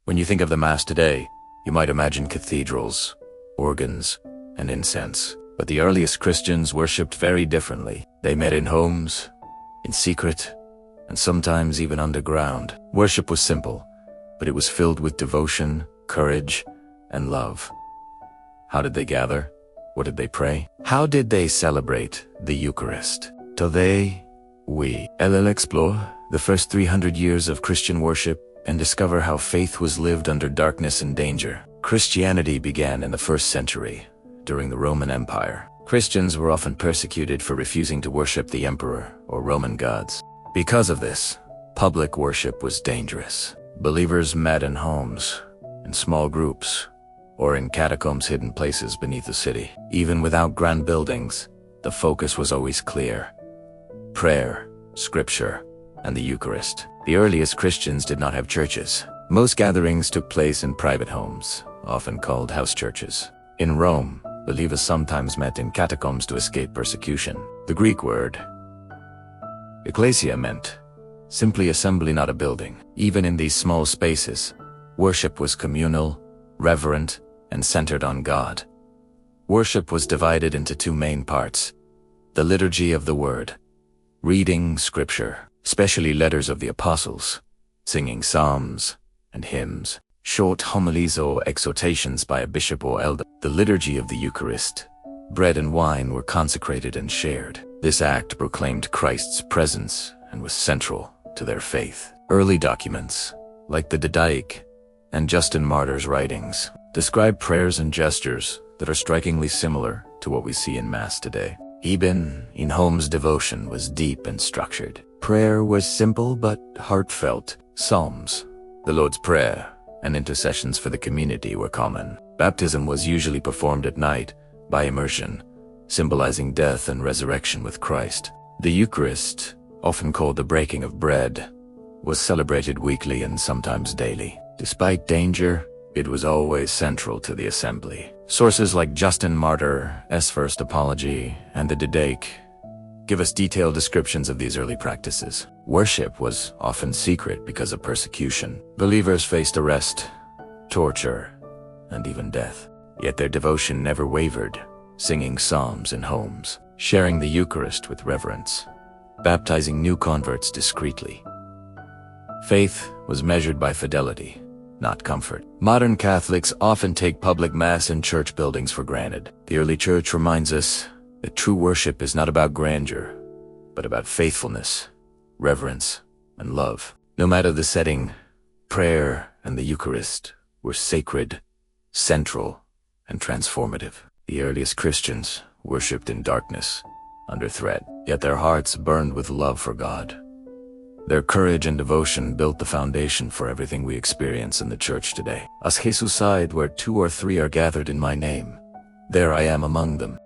When you think of the Mass today, you might imagine cathedrals, organs, and incense. But the earliest Christians worshipped very differently. They met in homes, in secret, and sometimes even underground. Worship was simple, but it was filled with devotion, courage, and love. How did they gather? What did they pray? How did they celebrate the Eucharist? Today, we'll explore the first 300 years of Christian worship and discover how faith was lived under darkness and danger. Christianity began in the 1st century, during the Roman Empire. Christians were often persecuted for refusing to worship the emperor or Roman gods. Because of this, public worship was dangerous. Believers met in homes, in small groups, or in catacombs hidden places beneath the city. Even without grand buildings, the focus was always clear: prayer, scripture, and the Eucharist. The earliest Christians did not have churches. Most gatherings took place in private homes, often called house churches. In Rome, believers sometimes met in catacombs to escape persecution. The Greek word ecclesia meant simply assembly, not a building. Even in these small spaces, worship was communal, reverent, and centered on God. Worship was divided into 2 main parts: the liturgy of the Word, reading scripture, especially letters of the apostles, singing psalms and hymns, short homilies or exhortations by a bishop or elder. The liturgy of the Eucharist, bread and wine were consecrated and shared. This act proclaimed Christ's presence and was central to their faith. Early documents, like the Didache and Justin Martyr's writings, describe prayers and gestures that are strikingly similar to what we see in Mass today. Even in homes, devotion was deep and structured. Prayer was simple but heartfelt. Psalms, the Lord's Prayer, and intercessions for the community were common. Baptism was usually performed at night, by immersion, symbolizing death and resurrection with Christ. The Eucharist, often called the breaking of bread, was celebrated weekly and sometimes daily. Despite danger, it was always central to the assembly. Sources like Justin Martyr's First Apology and the Didache give us detailed descriptions of these early practices. Worship was often secret because of persecution. Believers faced arrest, torture, and even death. Yet their devotion never wavered, singing psalms in homes, sharing the Eucharist with reverence, baptizing new converts discreetly. Faith was measured by fidelity, not comfort. Modern Catholics often take public Mass in church buildings for granted. The early church reminds us that true worship is not about grandeur, but about faithfulness, reverence, and love. No matter the setting, prayer and the Eucharist were sacred, central, and transformative. The earliest Christians worshipped in darkness, under threat, yet their hearts burned with love for God. Their courage and devotion built the foundation for everything we experience in the church today. As Jesus said, "Where 2 or 3 are gathered in my name, there I am among them."